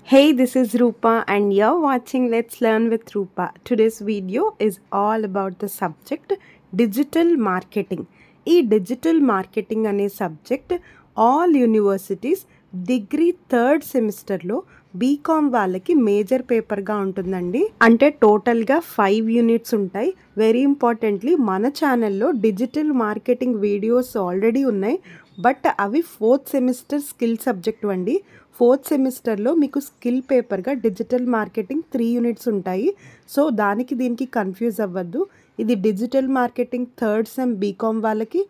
Hey, this is Rupa and you're watching Let's Learn with Rupa. Today's video is all about the subject digital marketing. ఈ digital marketing అనే subject all universities degree third సెమిస్టర్లో BCom వాళ్ళకి major పేపర్గా ఉంటుందండి. అంటే టోటల్గా 5 units ఉంటాయి. Very importantly మన ఛానల్లో డిజిటల్ మార్కెటింగ్ వీడియోస్ ఆల్రెడీ ఉన్నాయి, బట్ అవి 4th సెమిస్టర్ స్కిల్ సబ్జెక్ట్ అండి. 4th సెమిస్టర్లో మీకు స్కిల్ పేపర్గా డిజిటల్ మార్కెటింగ్ 3 యూనిట్స్ ఉంటాయి. సో దీనికి కన్ఫ్యూజ్ అవ్వద్దు. ఇది digital marketing third sem BCom వాళ్ళకి,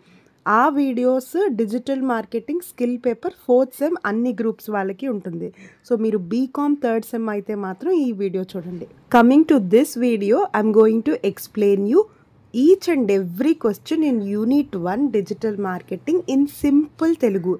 ఆ videos digital marketing skill paper 4th sem అన్ని గ్రూప్స్ వాళ్ళకి ఉంటుంది. సో మీరు బీకామ్ థర్డ్ సెమ్ అయితే మాత్రం ఈ వీడియో చూడండి. Coming to this video I'm going to explain you each and every question in unit 1 digital marketing in simple Telugu.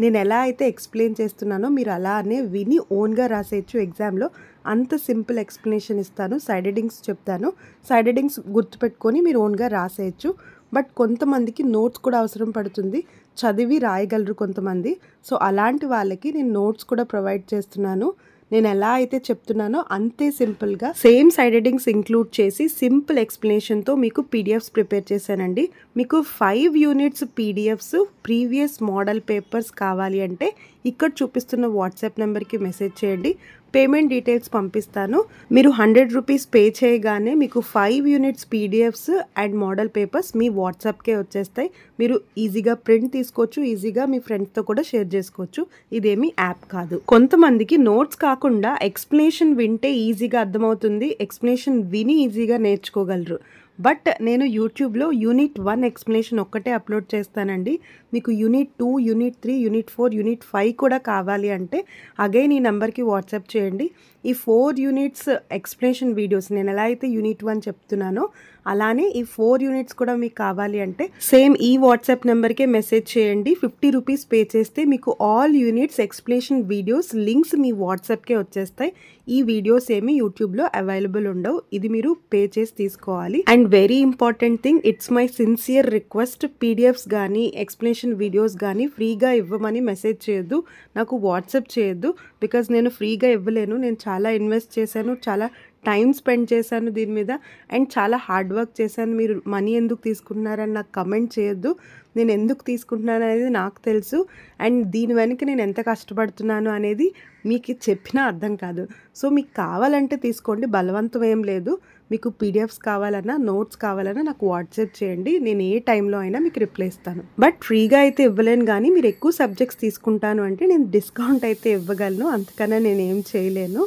నేను ఎలా అయితే ఎక్స్ప్లెయిన్ చేస్తున్నానో మీరు అలానే విని ఓన్గా రాసేయచ్చు ఎగ్జామ్లో. అంత సింపుల్ ఎక్స్ప్లెనేషన్ ఇస్తాను. సైడ్ హెడ్డింగ్స్ చెప్తాను. సైడ్ హెడ్డింగ్స్ గుర్తుపెట్టుకొని మీరు ఓన్గా రాసేయచ్చు. బట్ కొంతమందికి నోట్స్ కూడా అవసరం పడుతుంది, చదివి రాయగలరు కొంతమంది. సో అలాంటి వాళ్ళకి నేను నోట్స్ కూడా ప్రొవైడ్ చేస్తున్నాను. నేను ఎలా అయితే చెప్తున్నానో అంతే సింపుల్గా సేమ్ సైడ్ హెడ్డింగ్స్ ఇంక్లూడ్ చేసి సింపుల్ ఎక్స్ప్లెనేషన్తో మీకు పీడిఎఫ్స్ ప్రిపేర్ చేశానండి. మీకు 5 units PDFs previous model papers కావాలి అంటే ఇక్కడ చూపిస్తున్న వాట్సాప్ నెంబర్కి మెసేజ్ చేయండి. పేమెంట్ డీటెయిల్స్ పంపిస్తాను. మీరు 100 రూపీస్ పే చేయగానే మీకు 5 units PDFs and model papers మీ వాట్సాప్కే వచ్చేస్తాయి. మీరు ఈజీగా ప్రింట్ తీసుకోవచ్చు, ఈజీగా మీ ఫ్రెండ్స్తో కూడా షేర్ చేసుకోవచ్చు. ఇదేమి యాప్ కాదు. కొంతమందికి నోట్స్ కాకుండా ఎక్స్ప్లెనేషన్ వింటే ఈజీగా అర్థమవుతుంది, ఎక్స్ప్లెనేషన్ విని ఈజీగా నేర్చుకోగలరు. బట్ నేను యూట్యూబ్లో యూనిట్ 1 ఎక్స్ప్లెనేషన్ ఒక్కటే అప్లోడ్ చేస్తానండి. మీకు యూనిట్ 2, యూనిట్ 3, యూనిట్ 4, యూనిట్ 5 కూడా కావాలి అంటే అగైన్ ఈ నెంబర్కి వాట్సాప్ చేయండి. ఈ 4 యూనిట్స్ ఎక్స్ప్లెనేషన్ వీడియోస్ నేను ఎలా అయితే యూనిట్ 1 చెప్తున్నానో అలానే ఈ 4 యూనిట్స్ కూడా మీకు కావాలి అంటే సేమ్ ఈ వాట్సాప్ నెంబర్కే మెసేజ్ చేయండి. 50 రూపీస్ పే చేస్తే మీకు all units explanation videos links మీ వాట్సాప్కే వచ్చేస్తాయి. ఈ వీడియోస్ ఏమి యూట్యూబ్లో అవైలబుల్ ఉండవు, ఇది మీరు పే చేసి తీసుకోవాలి. And very important thing, it's my sincere request, PDFs కానీ ఎక్స్ప్లెనేషన్ వీడియోస్ కానీ ఫ్రీగా ఇవ్వమని మెసేజ్ చేయొద్దు, నాకు వాట్సాప్ చేయొద్దు. బికాజ్ నేను ఫ్రీగా ఇవ్వలేను. నేను చాలా ఇన్వెస్ట్ చేశాను, చాలా టైం స్పెండ్ చేశాను దీని మీద, అండ్ చాలా హార్డ్ వర్క్ చేశాను. మీరు మనీ ఎందుకు తీసుకుంటున్నారని నాకు కమెంట్ చేయొద్దు. నేను ఎందుకు తీసుకుంటున్నాను అనేది నాకు తెలుసు, అండ్ దీని వెనుక నేను ఎంత కష్టపడుతున్నాను అనేది మీకు చెప్పినా అర్థం కాదు. సో మీకు కావాలంటే తీసుకోండి, బలవంతం ఏం లేదు. మీకు పీడిఎఫ్స్ కావాలన్నా నోట్స్ కావాలన్నా నాకు వాట్సాప్ చేయండి, నేను ఏ టైంలో అయినా మీకు రిప్లై ఇస్తాను. బట్ ఫ్రీగా అయితే ఇవ్వలేను, కానీ మీరు ఎక్కువ సబ్జెక్ట్స్ తీసుకుంటాను అంటే నేను డిస్కౌంట్ అయితే ఇవ్వగలను, అంతకన్నా నేను ఏం చేయలేను.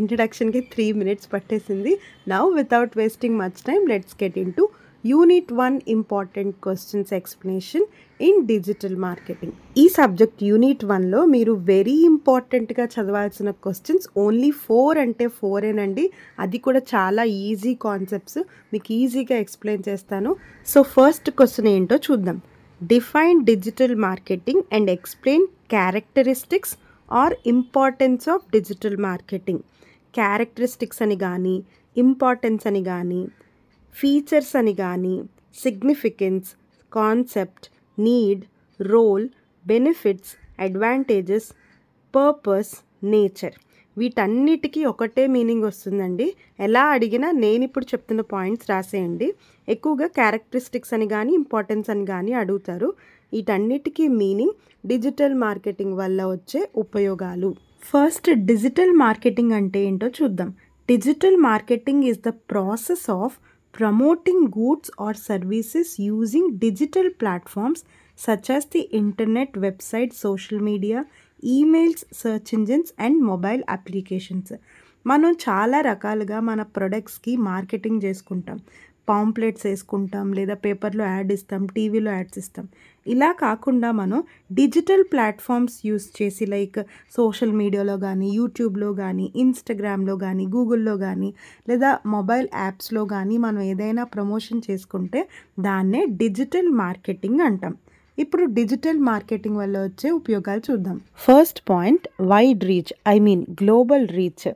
ఇంట్రడక్షన్కి 3 minutes పట్టేసింది. Now without wasting much time let's get in to unit 1 important questions explanation in digital marketing. ఈ సబ్జెక్ట్ యూనిట్ 1లో మీరు వెరీ ఇంపార్టెంట్గా చదవాల్సిన క్వశ్చన్స్ ఓన్లీ 4 అంటే 4ఏనండి. అది కూడా చాలా ఈజీ కాన్సెప్ట్స్, మీకు ఈజీగా ఎక్స్ప్లెయిన్ చేస్తాను. సో ఫస్ట్ క్వశ్చన్ ఏంటో చూద్దాం. Define digital marketing and explain characteristics or importance of digital marketing. Characteristics అని కానీ, ఇంపార్టెన్స్ అని కానీ, ఫీచర్స్ అని కానీ, significance, concept, need, role, benefits, advantages, purpose, nature, వీటన్నిటికీ ఒకటే మీనింగ్ వస్తుందండి. ఎలా అడిగినా నేను ఇప్పుడు చెప్తున్న పాయింట్స్ రాసేయండి. ఎక్కువగా క్యారెక్టరిస్టిక్స్ అని కానీ ఇంపార్టెన్స్ అని కానీ అడుగుతారు. వీటన్నిటికీ మీనింగ్ డిజిటల్ మార్కెటింగ్ వల్ల వచ్చే ఉపయోగాలు. ఫస్ట్ డిజిటల్ మార్కెటింగ్ అంటే ఏంటో చూద్దాం. Digital marketing is the process of promoting goods or services using digital platforms such as the internet, website, social media, emails, search engines and mobile applications. మనం చాలా రకాలుగా మన ప్రొడక్ట్స్కి మార్కెటింగ్ చేసుకుంటాం. పాంప్లెట్స్ వేసుకుంటాం, లేదా పేపర్లో యాడ్ ఇస్తాం, టీవీలో యాడ్స్ ఇస్తాం. ఇలా కాకుండా మనం డిజిటల్ ప్లాట్ఫామ్స్ యూస్ చేసి లైక్ సోషల్ మీడియాలో కానీ, యూట్యూబ్లో కానీ, ఇన్స్టాగ్రామ్లో కానీ, గూగుల్లో కానీ, లేదా మొబైల్ యాప్స్లో కానీ మనం ఏదైనా ప్రమోషన్ చేసుకుంటే దాన్నే డిజిటల్ మార్కెటింగ్ అంటాం. ఇప్పుడు డిజిటల్ మార్కెటింగ్ వల్ల వచ్చే ఉపయోగాలు చూద్దాం. First point, wide reach, global reach.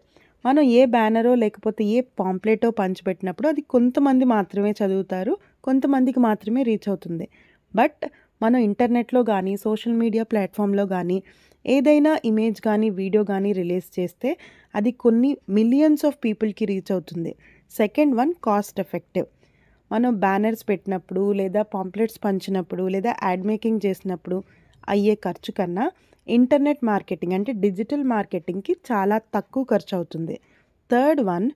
మనం ఏ బ్యానరో లేకపోతే ఏ పాంప్లెటో పంచిపెట్టినప్పుడు అది కొంతమంది మాత్రమే చదువుతారు, కొంతమందికి మాత్రమే రీచ్ అవుతుంది. బట్ మనం ఇంటర్నెట్లో కానీ, సోషల్ మీడియా ప్లాట్ఫామ్లో కానీ ఏదైనా ఇమేజ్ కానీ వీడియో కానీ రిలీజ్ చేస్తే అది కొన్ని మిలియన్స్ ఆఫ్ పీపుల్కి రీచ్ అవుతుంది. Second one cost effective. మనం బ్యానర్స్ పెట్టినప్పుడు లేదా పాంప్లెట్స్ పంచినప్పుడు లేదా యాడ్ మేకింగ్ చేసినప్పుడు అయ్యే ఖర్చు కన్నా ఇంటర్నెట్ మార్కెటింగ్ అంటే డిజిటల్ మార్కెటింగ్కి చాలా తక్కువ ఖర్చు అవుతుంది. Third one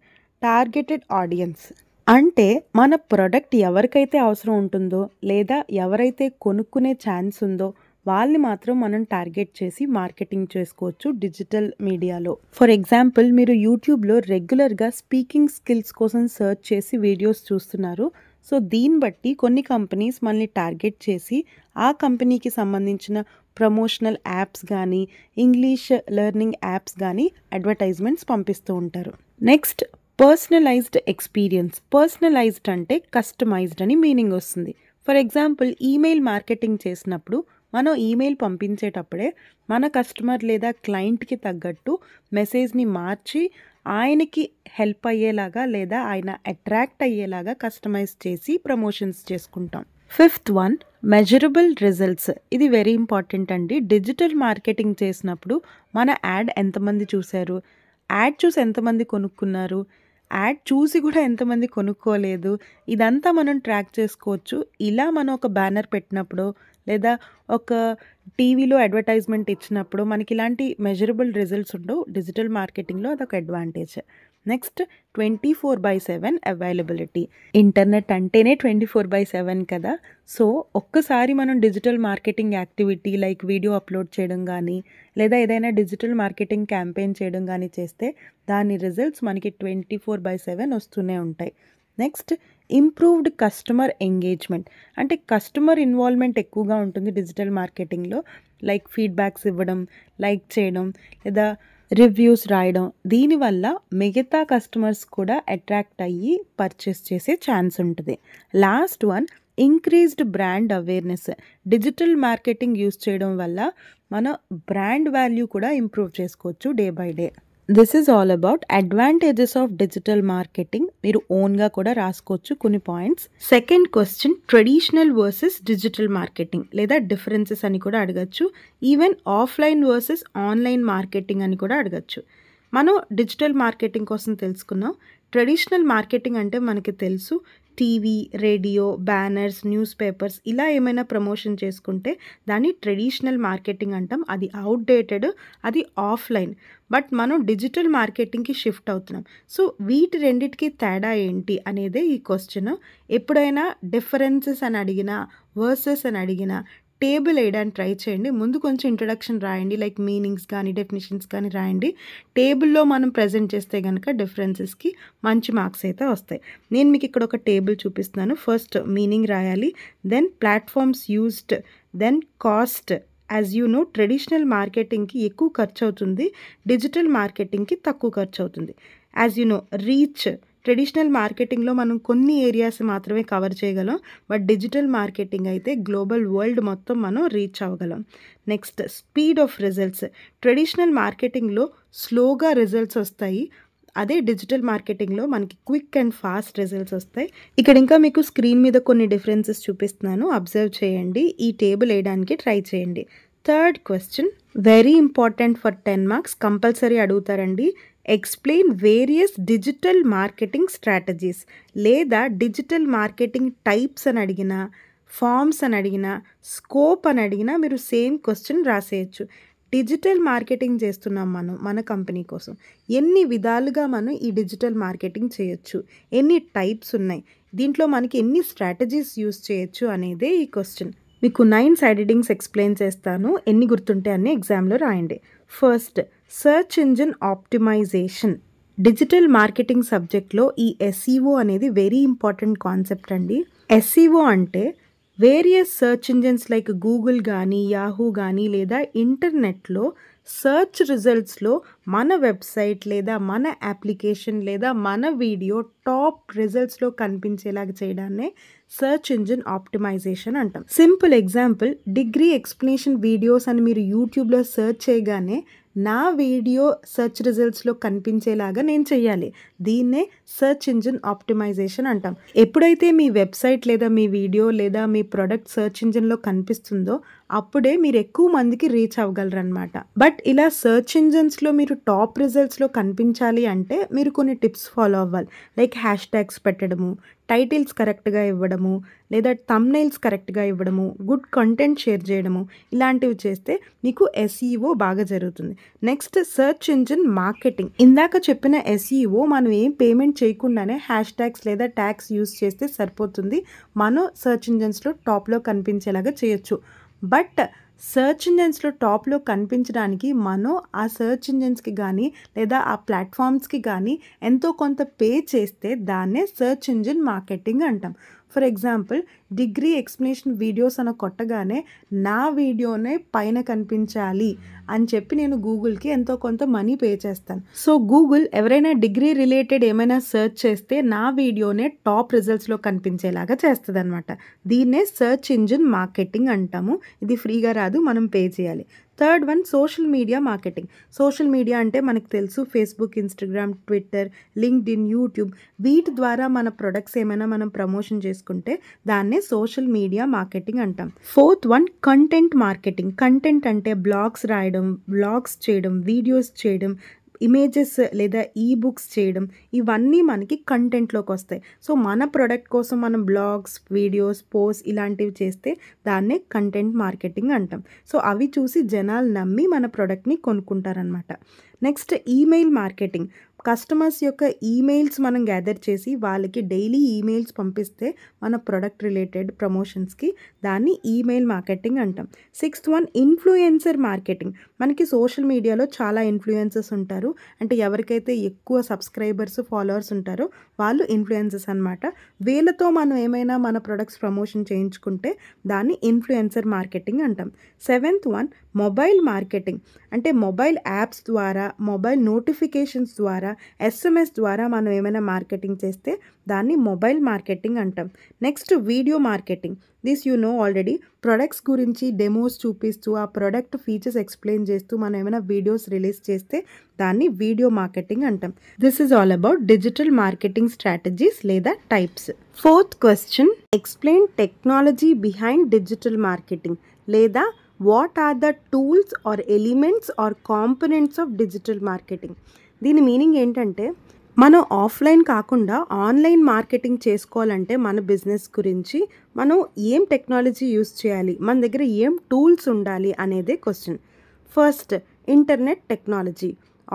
targeted audience. అంటే మన ప్రోడక్ట్ ఎవరికైతే అవసరం ఉంటుందో లేదా ఎవరైతే కొనుక్కునే ఛాన్స్ ఉందో వాళ్ళని మాత్రం మనం టార్గెట్ చేసి మార్కెటింగ్ చేసుకోవచ్చు డిజిటల్ మీడియాలో. ఫర్ ఎగ్జాంపుల్, మీరు యూట్యూబ్లో రెగ్యులర్గా స్పీకింగ్ స్కిల్స్ కోసం సెర్చ్ చేసి వీడియోస్ చూస్తున్నారు. సో దీన్ని బట్టి కొన్ని కంపెనీస్ మనల్ని టార్గెట్ చేసి ఆ కంపెనీకి సంబంధించిన ప్రమోషనల్ యాప్స్ కానీ ఇంగ్లీష్ లెర్నింగ్ యాప్స్ కానీ అడ్వర్టైజ్మెంట్స్ పంపిస్తూ ఉంటారు. Next personalised experience. పర్సనలైజ్డ్ అంటే కస్టమైజ్డ్ అని మీనింగ్ వస్తుంది. ఫర్ ఎగ్జాంపుల్, ఈమెయిల్ మార్కెటింగ్ చేసినప్పుడు మనం ఈమెయిల్ పంపించేటప్పుడే మన కస్టమర్ లేదా క్లయింట్కి తగ్గట్టు మెసేజ్ని మార్చి ఆయనకి హెల్ప్ అయ్యేలాగా లేదా ఆయన అట్రాక్ట్ అయ్యేలాగా కస్టమైజ్ చేసి ప్రమోషన్స్ చేసుకుంటాం. Fifth one measurable results. ఇది వెరీ ఇంపార్టెంట్ అండి. డిజిటల్ మార్కెటింగ్ చేసినప్పుడు మన యాడ్ ఎంతమంది చూశారు, యాడ్ చూసి ఎంతమంది కొనుక్కున్నారు, యాడ్ చూసి కూడా ఎంతమంది కొనుక్కోలేదు, ఇదంతా మనం ట్రాక్ చేసుకోవచ్చు. ఇలా మనం ఒక బ్యానర్ పెట్టినప్పుడు లేదా ఒక టీవీలో అడ్వర్టైజ్మెంట్ ఇచ్చినప్పుడు మనకి ఇలాంటి మెజరబుల్ రిజల్ట్స్ ఉండవు. డిజిటల్ మార్కెటింగ్లో అదొక అడ్వాంటేజ్. Next 24/7 availability. ఇంటర్నెట్ అంటేనే 24/7 కదా. సో ఒక్కసారి మనం digital marketing activity like video upload చేయడం కానీ లేదా ఏదైనా డిజిటల్ మార్కెటింగ్ క్యాంపెయిన్ చేయడం కానీ చేస్తే దాని రిజల్ట్స్ మనకి 24/7 వస్తూనే ఉంటాయి. Next improved customer engagement. అంటే కస్టమర్ ఇన్వాల్వ్మెంట్ ఎక్కువగా ఉంటుంది డిజిటల్ మార్కెటింగ్లో. లైక్ ఫీడ్బ్యాక్స్ ఇవ్వడం, లైక్ చేయడం లేదా రివ్యూస్ రాయడం. దీనివల్ల మిగతా కస్టమర్స్ కూడా అట్రాక్ట్ అయ్యి పర్చేస్ చేసే ఛాన్స్ ఉంటుంది. Last one increased brand awareness. Digital marketing use చేయడం వల్ల మన బ్రాండ్ వాల్యూ కూడా ఇంప్రూవ్ చేసుకోవచ్చు day by day. This is all about advantages of digital marketing. మీరు ఓన్గా కూడా రాసుకోవచ్చు కొన్ని points. Second question, traditional versus digital marketing లేదా డిఫరెన్సెస్ అని కూడా అడగచ్చు. Even offline versus online marketing అని కూడా అడగచ్చు. మనం డిజిటల్ మార్కెటింగ్ కోసం తెలుసుకున్నాం. ట్రెడిషనల్ మార్కెటింగ్ అంటే మనకి తెలుసు, TV, radio, banners, news papers ఇలా ఏమైనా ప్రమోషన్ చేసుకుంటే దాన్ని ట్రెడిషనల్ మార్కెటింగ్ అంటాం. అది అవుట్డేటెడ్, అది ఆఫ్లైన్. బట్ మనం డిజిటల్ మార్కెటింగ్కి షిఫ్ట్ అవుతున్నాం. సో వీటి రెండిటికి తేడా ఏంటి అనేదే ఈ క్వశ్చన్. ఎప్పుడైనా డిఫరెన్సెస్ అని అడిగినా వర్సెస్ అని అడిగినా టేబుల్ వేయడానికి ట్రై చేయండి. ముందు కొంచెం ఇంట్రడక్షన్ రాయండి, లైక్ మీనింగ్స్ కానీ డెఫినేషన్స్ కానీ రాయండి. టేబుల్లో మనం ప్రజెంట్ చేస్తే కనుక డిఫరెన్సెస్కి మంచి మార్క్స్ అయితే వస్తాయి. నేను మీకు ఇక్కడ ఒక టేబుల్ చూపిస్తున్నాను. ఫస్ట్ మీనింగ్ రాయాలి, then platforms used, then cost. As you know, traditional మార్కెటింగ్కి ఎక్కువ ఖర్చు అవుతుంది, డిజిటల్ మార్కెటింగ్కి తక్కువ ఖర్చు అవుతుంది. As you know, reach. Traditional మార్కెటింగ్లో మనం కొన్ని ఏరియాస్ మాత్రమే కవర్ చేయగలం, బట్ డిజిటల్ మార్కెటింగ్ అయితే గ్లోబల్ వరల్డ్ మొత్తం మనం రీచ్ అవ్వగలం. Next speed of results. Traditional మార్కెటింగ్లో స్లోగా రిజల్ట్స్ వస్తాయి, అదే డిజిటల్ మార్కెటింగ్లో మనకి క్విక్ అండ్ ఫాస్ట్ రిజల్ట్స్ వస్తాయి. ఇక్కడ ఇంకా మీకు స్క్రీన్ మీద కొన్ని డిఫరెన్సెస్ చూపిస్తున్నాను, అబ్జర్వ్ చేయండి. ఈ టేబుల్ వేయడానికి ట్రై చేయండి. Third question very important for 10 marks, compulsory అడుగుతారండి. Explain various digital marketing strategies. లేదా డిజిటల్ మార్కెటింగ్ టైప్స్ అని అడిగినా, ఫార్మ్స్ అని అడిగినా, స్కోప్ అని అడిగినా మీరు సేమ్ క్వశ్చన్ రాసేయచ్చు. డిజిటల్ మార్కెటింగ్ చేస్తున్నాం మనం మన కంపెనీ కోసం, ఎన్ని విధాలుగా మనం ఈ డిజిటల్ మార్కెటింగ్ చేయొచ్చు, ఎన్ని టైప్స్ ఉన్నాయి, దీంట్లో మనకి ఎన్ని స్ట్రాటజీస్ యూస్ చేయొచ్చు అనేదే ఈ క్వశ్చన్. మీకు 9 సైడ్ హెడ్డింగ్స్ ఎక్స్ప్లెయిన్ చేస్తాను, ఎన్ని గుర్తుంటే అన్ని ఎగ్జామ్లో రాయండి. First, search engine optimisation. Digital marketing సబ్జెక్ట్లో ఈ SEO అనేది వెరీ ఇంపార్టెంట్ కాన్సెప్ట్ అండి. SEO అంటే various search engines like Google కానీ యాహూ కానీ లేదా ఇంటర్నెట్లో సెర్చ్ రిజల్ట్స్లో మన వెబ్సైట్ లేదా మన అప్లికేషన్ లేదా మన వీడియో టాప్ రిజల్ట్స్లో కనిపించేలాగా చేయడాన్నే సెర్చ్ ఇంజిన్ ఆప్టిమైజేషన్ అంటాం. Simple example, degree explanation videos అని మీరు యూట్యూబ్లో సెర్చ్ చేయగానే నా వీడియో సెర్చ్ రిజల్ట్స్లో కనిపించేలాగా నేను చెయ్యాలి. దీన్నే సెర్చ్ ఇంజిన్ ఆప్టిమైజేషన్ అంటాం. ఎప్పుడైతే మీ వెబ్సైట్ లేదా మీ వీడియో లేదా మీ ప్రోడక్ట్ సెర్చ్ ఇంజిన్లో కనిపిస్తుందో అప్పుడే మీరు ఎక్కువ మందికి రీచ్ అవ్వగలరనమాట. బట్ ఇలా సెర్చ్ ఇంజిన్స్‌లో మీరు టాప్ రిజల్ట్స్‌లో కనిపించాలి అంటే మీరు కొన్ని టిప్స్ ఫాలో అవ్వాలి. లైక్ హ్యాష్ ట్యాగ్స్ పెట్టడము, టైటిల్స్ కరెక్ట్‌గా ఇవ్వడము, లేదా థంబ్‌నెయిల్స్ కరెక్ట్‌గా ఇవ్వడము, గుడ్ కంటెంట్ షేర్ చేయడము, ఇలాంటివి చేస్తే మీకు ఎస్ఈఓ బాగా జరుగుతుంది. Next search engine marketing. ఇందాక చెప్పిన ఎస్ఈఓ మనం ఏం పేమెంట్ చేయకుండానే హ్యాష్ ట్యాగ్స్ లేదా ట్యాగ్స్ యూజ్ చేస్తే సరిపోతుంది. మనం సెర్చ్ ఇంజిన్స్‌లో టాప్‌లో కనిపించేలాగా చేయొచ్చు. బట్ సెర్చ్ ఇంజిన్స్‌లో టాప్‌లో కనిపించడానికి మనం ఆ సెర్చ్ ఇంజిన్స్‌కి గానీ, లేదా ఆ ప్లాట్‌ఫామ్స్‌కి గానీ ఎంతో కొంత పే చేస్తే దాన్నే సెర్చ్ ఇంజిన్ మార్కెటింగ్ అంటాం. For example degree explanation videos అని కొట్టగానే నా వీడియోనే పైన కనిపించాలి అని చెప్పి నేను గూగుల్‌కి ఎంతో కొంత మనీ పే చేస్తాను. సో గూగుల్ ఎవరైనా డిగ్రీ రిలేటెడ్ ఏమైనా సెర్చ్ చేస్తే నా వీడియోనే టాప్ రిజల్ట్స్‌లో కనిపించేలాగా చేస్తదనమాట. దీన్నే సెర్చ్ ఇంజిన్ మార్కెటింగ్ అంటాము. ఇది ఫ్రీగా రాదు, మనం పే చేయాలి. Third one social media marketing. Social media అంటే మనకు తెలుసు Facebook, Instagram, Twitter, LinkedIn, YouTube వీటి ద్వారా మన ప్రొడక్ట్స్ ఏమైనా మనం ప్రమోషన్ చేసుకుంటే దాన్నే సోషల్ మీడియా మార్కెటింగ్ అంటాం. Fourth one content marketing. Content అంటే బ్లాగ్స్ రాయడం, వ్లాగ్స్ చేయడం, వీడియోస్ చేయడం, ఇమేజెస్ లేదా బుక్స్ చేయడం, ఇవన్నీ మనకి కంటెంట్‌లోకి వస్తాయి. సో మన ప్రొడక్ట్ కోసం మనం బ్లాగ్స్, వీడియోస్, పోస్ట్ ఇలాంటివి చేస్తే దాన్నే కంటెంట్ మార్కెటింగ్ అంటాం. సో అవి చూసి జనాలు నమ్మి మన ప్రొడక్ట్‌ని కొనుక్కుంటారనమాట. Next email marketing. కస్టమర్స్ యొక్క ఈమెయిల్స్ మనం గ్యాదర్ చేసి వాళ్ళకి డైలీ ఈమెయిల్స్ పంపిస్తే మన ప్రొడక్ట్ రిలేటెడ్ ప్రమోషన్స్‌కి దాన్ని ఈమెయిల్ మార్కెటింగ్ అంటాం. Sixth one influencer marketing. మనకి సోషల్ మీడియాలో చాలా ఇన్‌ఫ్లుయెన్సర్స్ ఉంటారు. అంటే ఎవరికైతే ఎక్కువ సబ్స్క్రైబర్స్, ఫాలోవర్స్ ఉంటారో వాళ్ళు ఇన్‌ఫ్లుయెన్సర్స్ అనమాట. వీళ్ళతో మనం ఏమైనా మన ప్రొడక్ట్స్ ప్రమోషన్ చేయించుకుంటే దాన్ని ఇన్‌ఫ్లుయెన్సర్ మార్కెటింగ్ అంటాం. Seventh one mobile marketing. అంటే మొబైల్ యాప్స్ ద్వారా, మొబైల్ నోటిఫికేషన్స్ ద్వారా, ఎస్ఎంఎస్ ద్వారా మనం ఏమైనా మార్కెటింగ్ చేస్తే దాన్ని మొబైల్ మార్కెటింగ్ అంటాం. Next video marketing. This you know already. Products గురించి డెమోస్ చూపిస్తూ ఆ ప్రొడక్ట్ ఫీచర్స్ ఎక్స్ప్లెయిన్ చేస్తూ మనం ఏమైనా వీడియోస్ రిలీజ్ చేస్తే దాన్ని వీడియో మార్కెటింగ్ అంటాం. This is all about digital marketing strategies లేదా types. Fourth question, explain technology behind digital marketing లేదా what are the tools or elements or components of digital marketing. దీని meaning ఏంటంటే మనం offline కాకుండా online marketing చేసుకోవాలంటే మన business గురించి మనం ఏం టెక్నాలజీ యూస్ చేయాలి, మన దగ్గర ఏం టూల్స్ ఉండాలి అనేదే question. First, internet technology.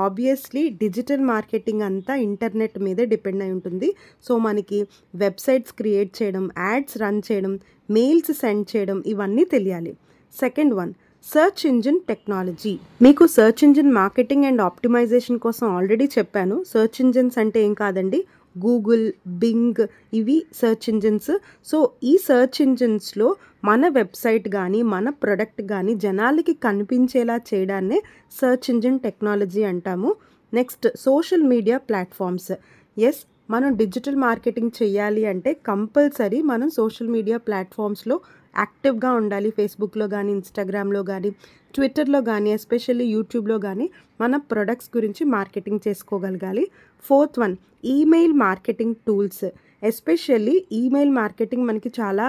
Obviously digital marketing అంతా ఇంటర్నెట్ మీదే డిపెండ్ అయి ఉంటుంది. సో మనకి వెబ్సైట్స్ క్రియేట్ చేయడం, యాడ్స్ రన్ చేయడం, మెయిల్స్ సెండ్ చేయడం ఇవన్నీ తెలియాలి. Second one, search engine technology. మీకు search engine marketing and optimisation కోసం ఆల్రెడీ చెప్పాను. సెర్చ్ ఇంజిన్స్ అంటే ఏం కాదండి, గూగుల్, బింగ్ ఇవి సెర్చ్ ఇంజిన్స్. సో ఈ సెర్చ్ ఇంజిన్స్లో మన వెబ్సైట్ కానీ మన ప్రొడక్ట్ కానీ జనాలకి కనిపించేలా చేయడాన్నే సెర్చ్ ఇంజిన్ టెక్నాలజీ అంటాము. Next, social media platforms. Yes, మనం డిజిటల్ మార్కెటింగ్ చేయాలి అంటే కంపల్సరీ మనం సోషల్ మీడియా ప్లాట్ఫామ్స్లో యాక్టివ్గా ఉండాలి. ఫేస్బుక్లో కానీ, ఇన్స్టాగ్రామ్లో కానీ, ట్విట్టర్లో కానీ, ఎస్పెషల్లీ యూట్యూబ్లో కానీ మన ప్రొడక్ట్స్ గురించి మార్కెటింగ్ చేసుకోగలగాలి. Fourth one, email marketing tools. Especially email marketing మనకి చాలా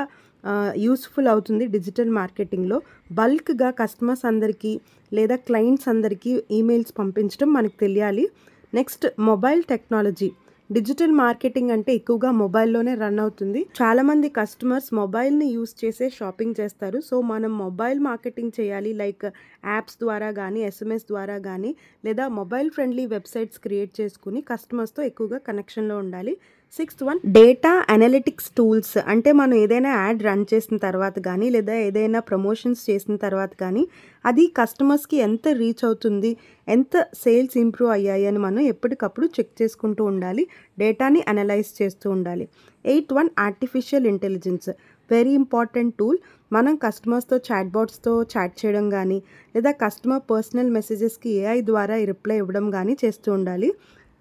యూస్ఫుల్ అవుతుంది డిజిటల్ మార్కెటింగ్లో. బల్క్గా కస్టమర్స్ అందరికీ లేదా క్లయింట్స్ అందరికీ ఈమెయిల్స్ పంపించడం మనకు తెలియాలి. Next, mobile technology. Digital marketing అంటే ఎక్కువగా మొబైల్లోనే రన్ అవుతుంది. చాలామంది కస్టమర్స్ మొబైల్ని యూస్ చేసే షాపింగ్ చేస్తారు. సో మనం మొబైల్ మార్కెటింగ్ చేయాలి. లైక్ యాప్స్ ద్వారా కానీ, ఎస్ఎంఎస్ ద్వారా కానీ, లేదా మొబైల్ ఫ్రెండ్లీ వెబ్సైట్స్ క్రియేట్ చేసుకుని కస్టమర్స్తో ఎక్కువగా కనెక్షన్లో ఉండాలి. Sixth one, data analytics tools. అంటే మనం ఏదైనా యాడ్ రన్ చేసిన తర్వాత కానీ, లేదా ఏదైనా ప్రమోషన్స్ చేసిన తర్వాత కానీ అది కస్టమర్స్కి ఎంత రీచ్ అవుతుంది, ఎంత సేల్స్ ఇంప్రూవ్ అయ్యాయి అని మనం ఎప్పటికప్పుడు చెక్ చేసుకుంటూ ఉండాలి. డేటాని అనలైజ్ చేస్తూ ఉండాలి. Eighth one, artificial intelligence. Very important tool. మనం కస్టమర్స్తో చాట్బాట్స్తో చాట్ చేయడం కానీ, లేదా కస్టమర్ పర్సనల్ మెసేజెస్కి ఏఐ ద్వారా రిప్లై ఇవ్వడం కానీ చేస్తూ ఉండాలి.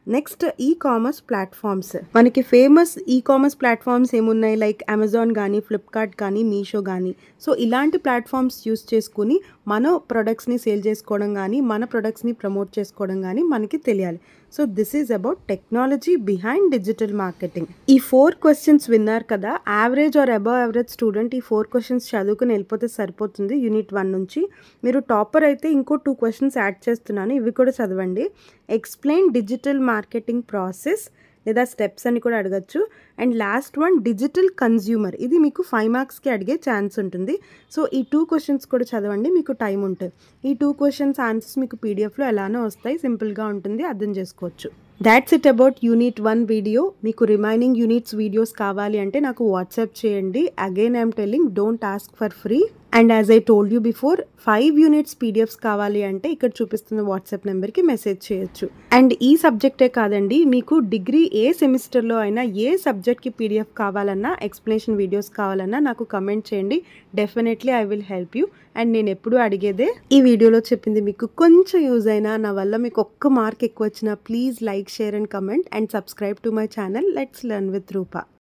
Next, commerce platforms. మనకి ఫేమస్ కామర్స్ ప్లాట్ఫామ్స్ ఏమున్నాయి, లైక్ అమెజాన్ కానీ, ఫ్లిప్కార్ట్ కానీ, మీషో కానీ. సో ఇలాంటి ప్లాట్ఫామ్స్ యూస్ చేసుకుని మన ప్రొడక్ట్స్ని సేల్ చేసుకోవడం కానీ, మన ప్రొడక్ట్స్ని ప్రమోట్ చేసుకోవడం కానీ మనకి తెలియాలి. So this is about technology behind digital marketing. ఈ 4 క్వశ్చన్స్ విన్నారు కదా, average are above average student ఈ 4 క్వశ్చన్స్ చదువుకుని వెళ్ళిపోతే సరిపోతుంది. యూనిట్ 1 నుంచి మీరు టాపర్ అయితే ఇంకో 2 క్వశ్చన్స్ యాడ్ చేస్తున్నాను, ఇవి కూడా చదవండి. ఎక్స్ప్లెయిన్ డిజిటల్ మార్కెటింగ్ ప్రాసెస్ లేదా స్టెప్స్ అని కూడా అడగచ్చు. And last one digital consumer, ఇది మీకు 5 మార్క్స్కి అడిగే ఛాన్స్ ఉంటుంది. సో ఈ 2 క్వశ్చన్స్ కూడా చదవండి, మీకు టైం ఉంటుంది. ఈ 2 క్వశ్చన్స్ ఆన్సర్స్ మీకు పీడిఎఫ్లో ఎలానో వస్తాయి, సింపుల్గా ఉంటుంది, అర్థం చేసుకోవచ్చు. That's it about unit 1 video. మీకు రిమైనింగ్ యూనిట్స్ వీడియోస్ కావాలి అంటే నాకు వాట్సాప్ చేయండి. Again I'm telling, don't ask for free. And as I told you before, 5 units PDFs కావాలి అంటే ఇక్కడ చూపిస్తున్న వాట్సాప్ నెంబర్కి మెసేజ్ చేయొచ్చు. అండ్ ఈ సబ్జెక్టే కాదండి, మీకు డిగ్రీ ఏ సెమిస్టర్లో అయినా ఏ సబ్జెక్ట్కి పీడిఎఫ్ కావాలన్నా, ఎక్స్ప్లెనేషన్ వీడియోస్ కావాలన్నా నాకు కమెంట్ చేయండి. Definitely I will help you. And నేను ఎప్పుడూ అడిగేదే, ఈ వీడియోలో చెప్పింది మీకు కొంచెం యూజ్ అయినా, నా వల్ల మీకు ఒక్క మార్క్ ఎక్కువ వచ్చినా, please like, share and comment and subscribe to my channel. Let's learn with Roopa.